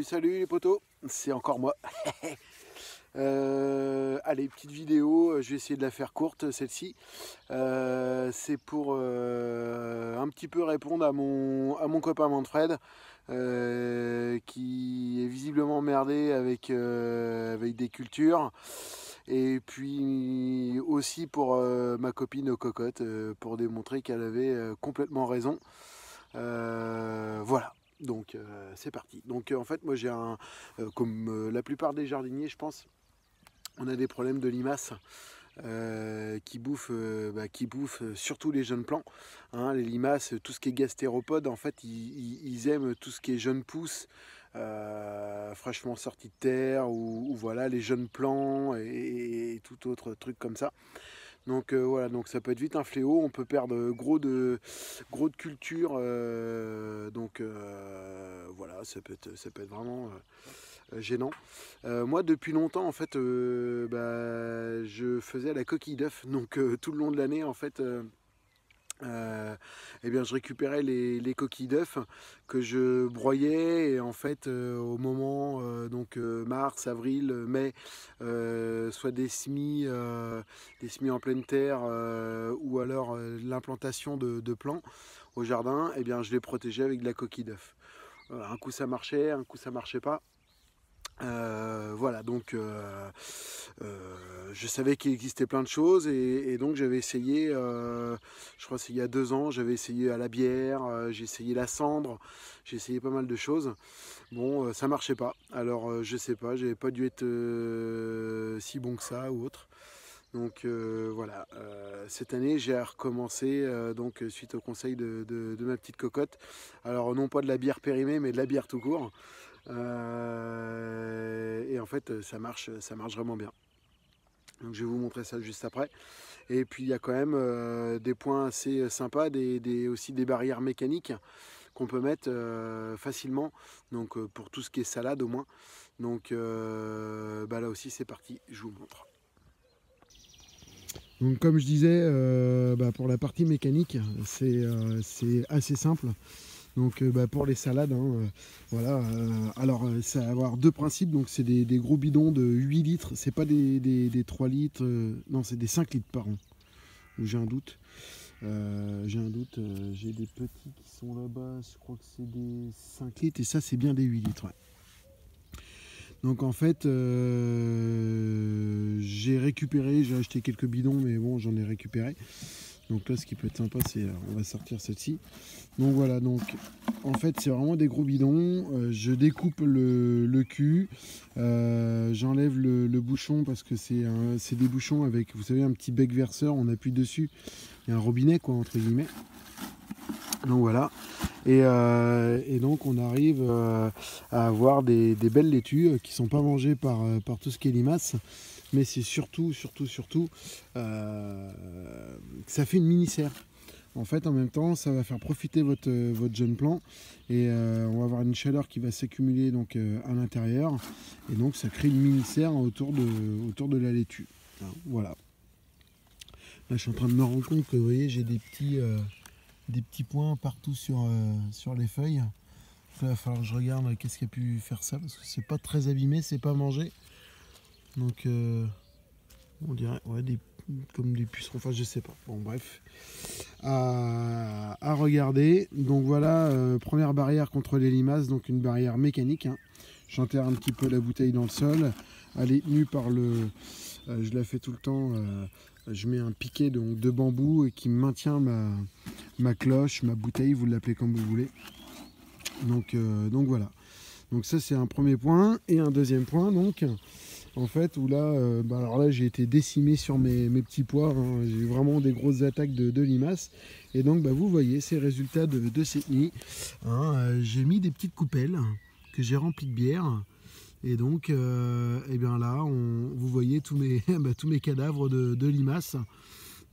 Salut les potos, c'est encore moi. Allez, petite vidéo, je vais essayer de la faire courte celle-ci. C'est pour un petit peu répondre à mon copain Manfred, qui est visiblement emmerdé avec des cultures. Et puis aussi pour ma copine Cocotte, pour démontrer qu'elle avait complètement raison. Voilà. Donc c'est parti. Donc en fait moi j'ai comme la plupart des jardiniers je pense, on a des problèmes de limaces qui bouffent surtout les jeunes plants. Hein, les limaces, tout ce qui est gastéropodes, en fait ils aiment tout ce qui est jeunes pousses, fraîchement sortis de terre ou voilà les jeunes plants et tout autre truc comme ça. Donc voilà, donc ça peut être vite un fléau, on peut perdre gros de culture, donc voilà, ça peut être vraiment gênant. Moi depuis longtemps en fait, je faisais la coquille d'œuf, donc tout le long de l'année en fait. Eh bien, je récupérais les coquilles d'œufs que je broyais et en fait au moment mars, avril, mai, soit des semis en pleine terre ou alors l'implantation de plants au jardin, eh bien je les protégeais avec de la coquille d'œuf. Un coup ça marchait, un coup ça marchait pas. Voilà, donc je savais qu'il existait plein de choses et donc j'avais essayé, je crois que c'est il y a 2 ans, j'avais essayé à la bière, j'ai essayé la cendre, j'ai essayé pas mal de choses. Bon, ça marchait pas. Alors je sais pas, j'avais pas dû être si bon que ça ou autre. Donc voilà, cette année j'ai recommencé donc suite au conseil de ma petite cocotte. Alors non pas de la bière périmée, mais de la bière tout court. Et en fait, ça marche vraiment bien. Donc je vais vous montrer ça juste après. Et puis il y a quand même des points assez sympas, aussi des barrières mécaniques qu'on peut mettre facilement. Donc pour tout ce qui est salade au moins. Donc là aussi c'est parti, je vous montre. Donc comme je disais, pour la partie mécanique, c'est assez simple. Donc pour les salades, hein, voilà. Alors ça va avoir deux principes. Donc c'est des gros bidons de 8 litres. C'est pas des 3 litres. Non, c'est des 5 litres par an. Où j'ai un doute. J'ai des petits qui sont là-bas. Je crois que c'est des 5 litres. Et ça, c'est bien des 8 litres. Ouais. Donc en fait, j'ai acheté quelques bidons, mais bon, j'en ai récupéré. Donc là, ce qui peut être sympa, c'est, on va sortir celle-ci. Donc voilà, donc en fait, c'est vraiment des gros bidons. Je découpe le cul, j'enlève le bouchon parce que c'est des bouchons avec, vous savez, un petit bec verseur. On appuie dessus, il y a un robinet, quoi, entre guillemets. Donc voilà. Et donc on arrive à avoir des belles laitues qui ne sont pas mangées par tout ce qui est limaces. Mais c'est surtout, ça fait une mini-serre. En fait, en même temps, ça va faire profiter votre jeune plant et on va avoir une chaleur qui va s'accumuler donc à l'intérieur et donc ça crée une mini-serre autour de la laitue. Hein, voilà. Là, je suis en train de me rendre compte que vous voyez, j'ai des petits points partout sur les feuilles. Là, il va falloir que je regarde qu'est-ce qui a pu faire ça parce que c'est pas très abîmé, c'est pas mangé. Donc on dirait comme des pucerons, enfin je sais pas. Bon bref, à regarder. Donc voilà, première barrière contre les limaces, donc une barrière mécanique. Hein. J'enterre un petit peu la bouteille dans le sol. Elle est tenue par je la fais tout le temps. Je mets un piquet de bambou qui maintient ma cloche, ma bouteille, vous l'appelez comme vous voulez. Donc voilà. Donc ça c'est un premier point. Et un deuxième point, donc en fait, où là, alors là j'ai été décimé sur mes petits pois. Hein. J'ai eu vraiment des grosses attaques de limaces. Et donc vous voyez ces résultats de cette nuit. Hein. J'ai mis des petites coupelles que j'ai remplies de bière. Et donc, et bien là, vous voyez tous mes cadavres de limaces.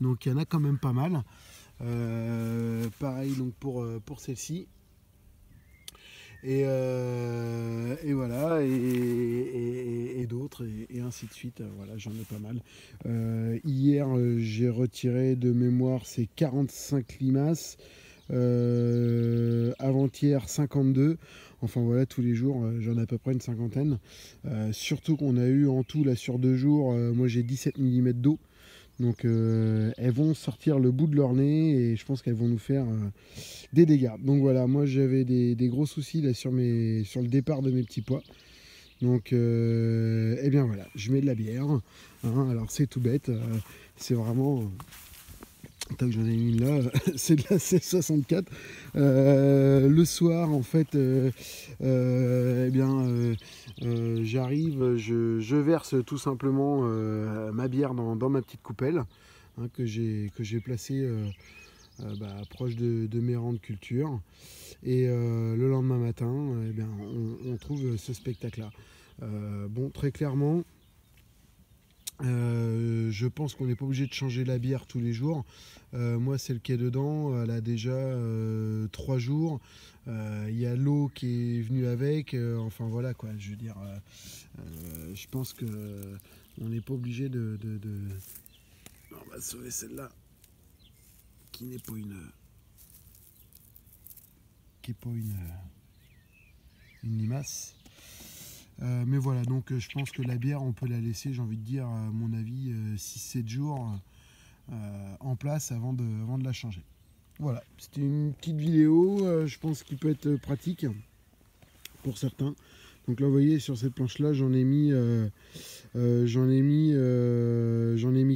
Donc il y en a quand même pas mal. Pareil donc pour celle-ci. Et voilà, et d'autres, et ainsi de suite. Voilà, j'en ai pas mal. Hier, j'ai retiré de mémoire ces 45 limaces. Avant-hier 52. Enfin voilà, tous les jours j'en ai à peu près une cinquantaine. Surtout qu'on a eu en tout là sur 2 jours, moi j'ai 17 mm d'eau. Donc elles vont sortir le bout de leur nez et je pense qu'elles vont nous faire des dégâts. Donc voilà, moi j'avais des gros soucis là sur le départ de mes petits pois. Donc eh bien voilà, je mets de la bière. Hein, alors c'est tout bête, c'est vraiment... Tant que j'en ai une là, c'est de la C64. Le soir, en fait, eh bien, j'arrive, je verse tout simplement ma bière dans ma petite coupelle hein, que j'ai placée proche de mes rangs de culture. Et le lendemain matin, eh bien, on trouve ce spectacle-là. Bon, très clairement, je pense qu'on n'est pas obligé de changer la bière tous les jours. Moi, celle qui est dedans, elle a déjà 3 jours. Il y a l'eau qui est venue avec. Enfin voilà quoi. Je veux dire, je pense que on n'est pas obligé On va sauver celle-là, qui n'est pas une limace. Mais voilà, donc je pense que la bière, on peut la laisser, j'ai envie de dire, à mon avis, 6-7 jours en place avant de la changer. Voilà, c'était une petite vidéo, je pense qu'il peut être pratique pour certains. Donc là, vous voyez, sur cette planche-là, j'en ai mis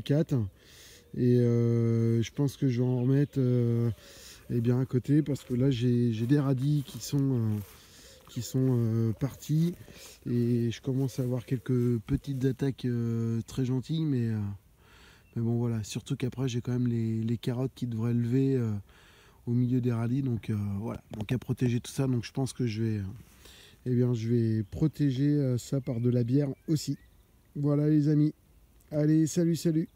4. Et je pense que je vais en remettre eh bien, à côté, parce que là, j'ai des radis qui sont partis et je commence à avoir quelques petites attaques très gentilles, mais bon voilà, surtout qu'après j'ai quand même les carottes qui devraient lever au milieu des radis, donc voilà, donc à protéger tout ça. Donc je pense que je vais protéger ça par de la bière aussi. Voilà les amis, allez, salut.